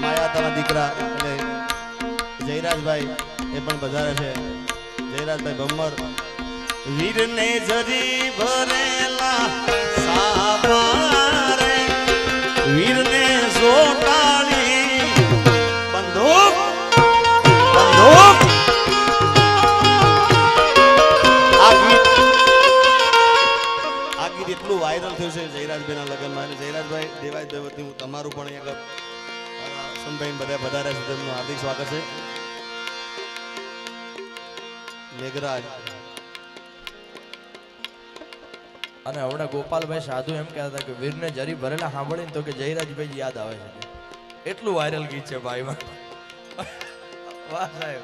માયાતાના દીકરા એટલે જયરાજભાઈ એ પણ વધારે છે. જયરાજભાઈ ભમ્મર વીરને જરી ભરેલા સાવારે વીરને સોટાળી બંદૂક બંદૂક આ ગીત એટલું વાયરલ થયું છે જયરાજભાઈના લગ્નમાં. અને જયરાજભાઈ દેવાજભાઈ વતી હું તમારું પણ અહીંયા સંભાઈ બધા વધારે છે તેમનું હાર્દિક સ્વાગત છે. મેઘરાજ અને હમણાં ગોપાલભાઈ સાધુ એમ કહેતા હતા કે વીરને જરી ભરેલા સાંભળીને તો કે જયરાજભાઈ યાદ આવે છે. એટલું વાયરલ ગીત છે ભાઈમાં. વાહ સાહેબ.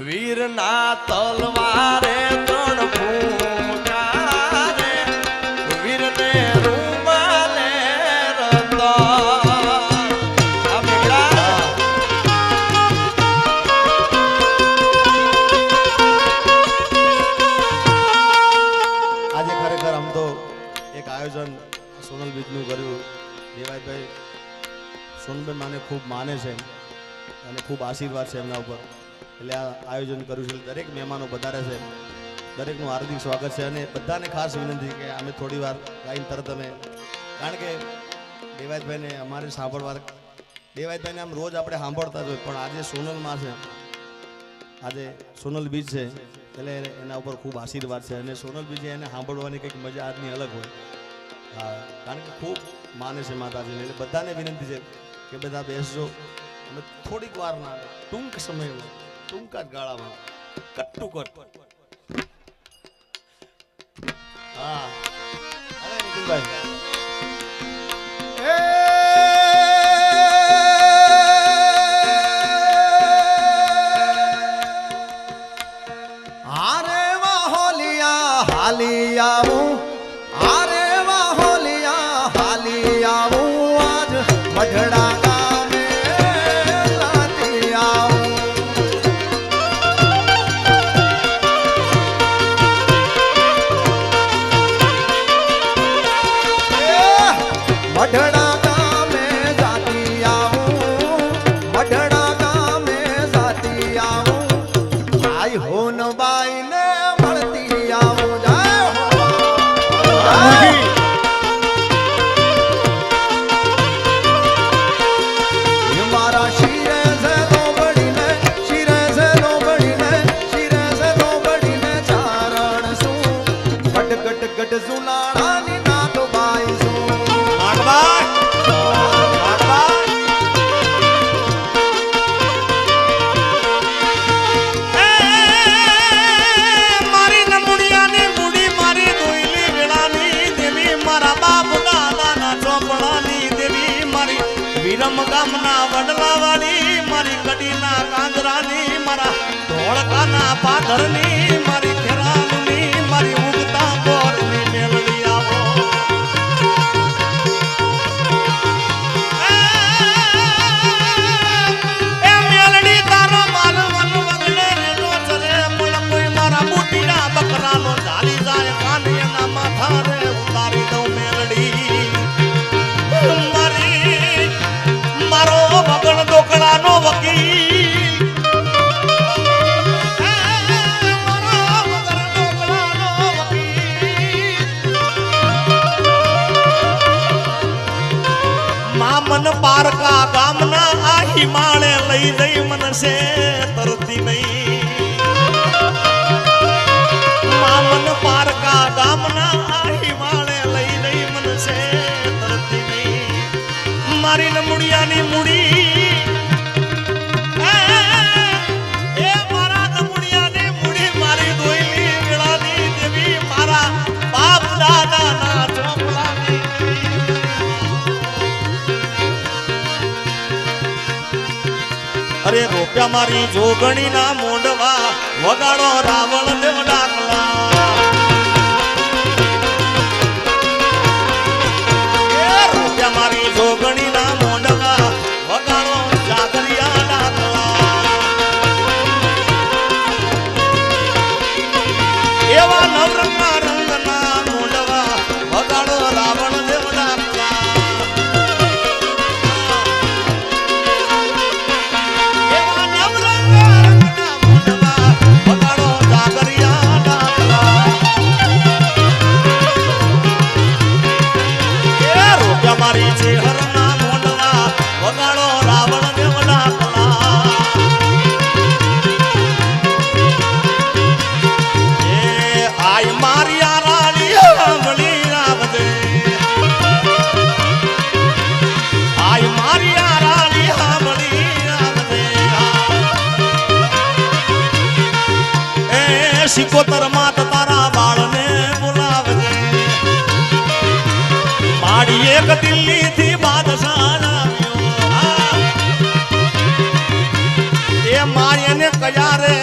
વીરના તલવારે ત્રણ ફૂંકા રે વીરને રૂમાલે આજે ખરેખર આમ તો એક આયોજન સોનલ બીજનું કર્યું. દેવાજભાઈ સોનલભાઈ મને ખૂબ માને છે અને ખૂબ આશીર્વાદ છે એમના ઉપર, એટલે આ આયોજન કર્યું છે. દરેક મહેમાનો વધારે છે, દરેકનું હાર્દિક સ્વાગત છે. અને બધાને ખાસ વિનંતી કે અમે થોડી વાર ગાઈને તરત અમે, કારણ કે દેવાજભાઈને અમારે સાંભળવા, દેવાજભાઈને આમ રોજ આપણે સાંભળતા જ હોય, પણ આજે સોનલમાં છે, આજે સોનલ બીજ છે એટલે એના ઉપર ખૂબ આશીર્વાદ છે. અને સોનલ બીજે એને સાંભળવાની કંઈક મજા આજની અલગ હોય. હા, કારણ કે ખૂબ માને છે માતાજીને, એટલે બધાને વિનંતી છે કે બધા બેસજો અને થોડીક વારના ટૂંક સમયમાં ટૂંકા જ ગાળામાં કટ્ટુ કટ. હા અરે નીતિનભાઈ આવું આરે વાહોલિયા હાલી આવું આજ મઢડા ગામે લાતી આવું મઢડા ગામે જાતી આવું મઢડા ગામે જાતી આવું આઈ હોન બાઈ ને મળતી આવું ઝુલાડાની નાત બાઈ છું મારી નમુડિયાની મૂડી મારી દોઈલી વેળાની દેવી મારા બાપ દાદાના ચોપડાની દેવી મારી વિરમ ગામના વડલાવાળી મારી કડીના કાંદરાની મારા ધોળકાના પાધરની મારી ખેરાલની મારી ઉગતા બોરની મેલડી આવો એ મેલડી તારો માલ વન વગડે રેનો ચરે પણ કોઈ મારા બુટીના બકરાનો ઝાલી જાય કાન એના માથા રે ઉતારી દઉં મેલડી મારી મારો વગણ દોકડાનો વકીલ મન પારકા ગામના આ હિમાળે લઈ જઈ મનસે તરતી નહીં મન પારકા ગામના આ હિમાળે લઈ જઈ મનસે તરતી નહીં મારી નમુડિયાની મૂડી એ મારા નમુડિયાની મૂડી મારી દોઈલી વેળાની દેવી મારા બાપ દાદાના ચોપડાની અરે રોપ્યા મારી જોગણી ના મોંડવા વગાડો રાવણ દેવ ડાકલા રોપ્યા મારી જોગણી ના મોંડવા વગાડો જાગરિયા ડાકલા એવા નવરંગના રંગના મોંડવા વગાડો રાવણ દેવ ડાકલા સિકોતર માત તારા બાળને બોલાવે માડી એક દિલ્હી થી બાદશાહ આવ્યો એ મારી એને કયા રે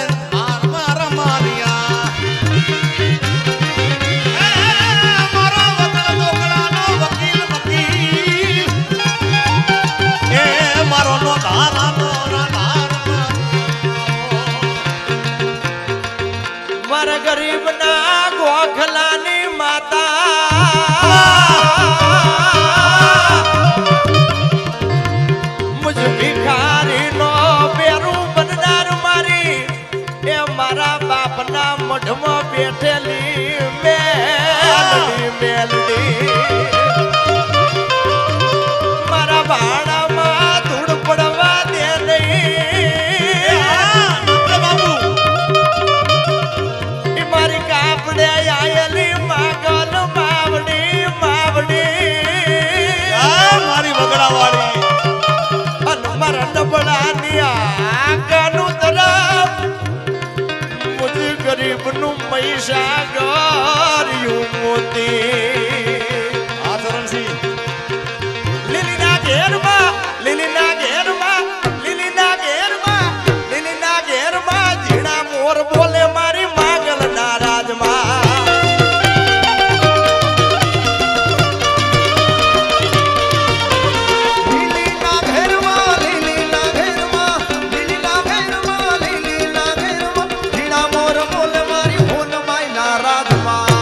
મારા મારિયા મારો વતન ઢોકળાનો વકીલ વકીલ એ મારો નો ધારાનો મારા ગરીબ ના ગોખલાની માતા મુજ ભિખારી નો બેરું બનનાર મારી એ મારા બાપના મઢમાં બેઠેલી મેલડી મેલડી મારા ભાણામાં ધૂળ પડવા દે નહીં બાબુ મારી કાપડે આયેલી માગલ માવડી માવડી મારી વગડાવાળી અને મારા ડબડાની આગળનું તરફ મુજ ગરીબનું મહીસાગર્યું મોતી આ ચરણસિંહ લીલીના ઘેરમાં લીલીના ઘેરમાં લીલીના ઘેરમાં લીલીના ઘેરમાં ઝીણા મોર બોલે મારી માગલના રાજમાં લીલીના ઘેરમાં લીલીના ઘેરમાં લીલીના ઘેરમાં લીલીના ઘેરમાં ઝીણા મોર બોલે મારી ભૂલમાઈના રાજમાં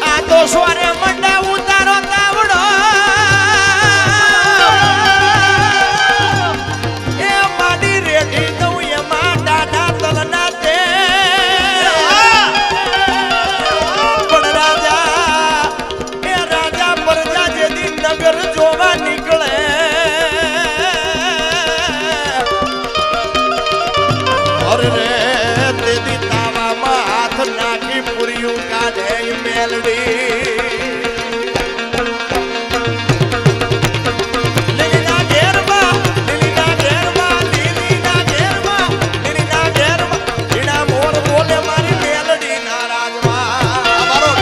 આ તો સ્વરે મંડા ઉતારો તાવડો એ માડી રેડી દઉં એમાં દાદા તલના તે પણ રાજા પ્રજા જેદી નગર જોવા નીકળે અરે રે તેદી તાવામાં હાથ નાખી પૂર્યું કાઢે ઈ મેલડી લીલીના ઘેરમાં લીલીના ઘેરમાં લીલીના ઘેરમાં લીલીના ઘેરમાં ઝીણા મોર બોલે મારી મેલડીના રાજમાં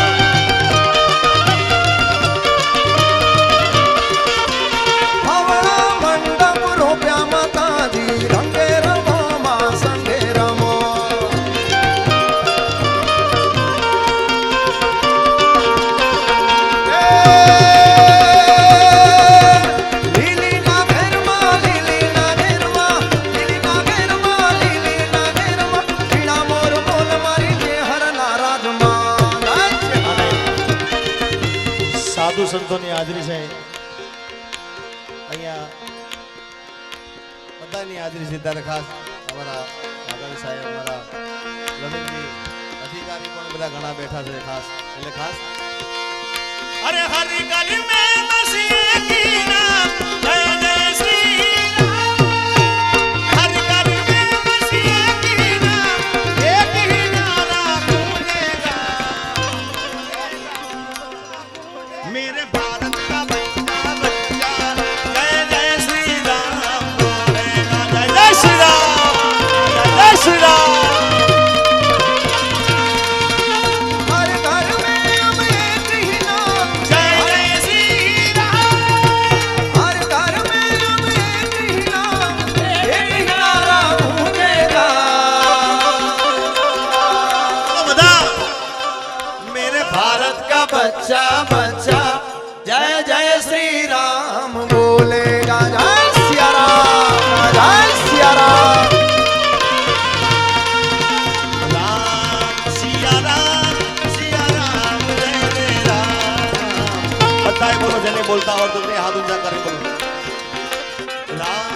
હવળા મંડપ રોપ્યા માતાજી રંગે રમો માં સંગે રમો લીલીના ઘેરમાં લીલીના ઘેરમાં લીલીના ઘેરમાં લીલીના ઘેરમાં ઝીણા મોર બોલ મારી મેહરના રાજમાં સાધુ સંતોની હાજરી છે અહીંયા બધાની હાજરી છે ત્યારે ખાસ અમારા વાઘાણી સાહેબ અમારા લલિતજી અધિકારી પણ બધા ઘણા બેઠા છે ખાસ એટલે ખાસ અરે હરી ગલી મે મસીએ કી નામ જય જય શ્રી રામ હરી ગલી મે મસીએ કી નામ એક ही नारा गूंजेगा मेरे भारत का बच्चा बच्चा जय जय श्री राम बोलेगा जय जय श्री राम जय जय श्री राम हर घर में अब एक ही नाम जय जय श्री राम हर घर में अब एक ही नाम एक ही नारा गूंजेगा तो बता मेरे भारत का बच्चा बच्चा जय जय श्री राम बोलेगा जय सिया राम जय सिया राम राम सिया राम जय जय राम बताए बोलो जने बोलता और तुमने हाथ ऊंचा करके बोलो राम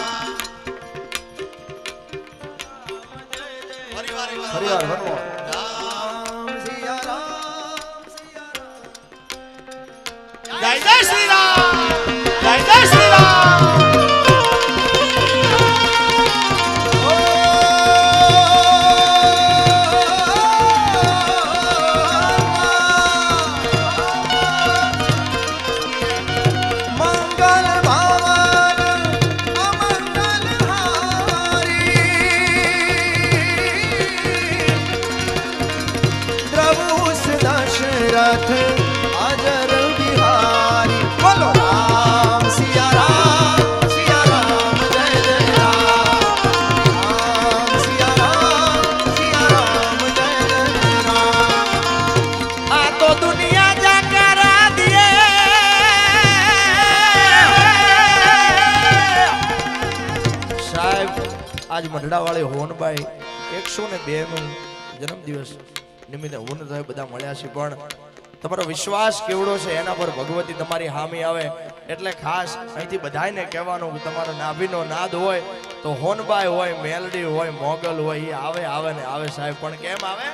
परिवार परिवार भरवा राम सिया राम जय जय श्री राम जय जय श्री राम मंगल भवन अमंगल સાહેબ આજ મંડળાવાળી હોનબાઈ 102 નું જન્મદિવસ નિમિત્તે હું ને તમે બધા મળ્યા છે, પણ તમારો વિશ્વાસ કેવડો છે એના પર ભગવતી તમારી હામી આવે એટલે ખાસ અહીંથી બધાને કહેવાનું કે તમારો નાભીનો નાદ હોય તો હોનબાઈ હોય, મેલડી હોય, મોગલ હોય, એ આવે ને આવે સાહેબ, પણ કેમ આવે?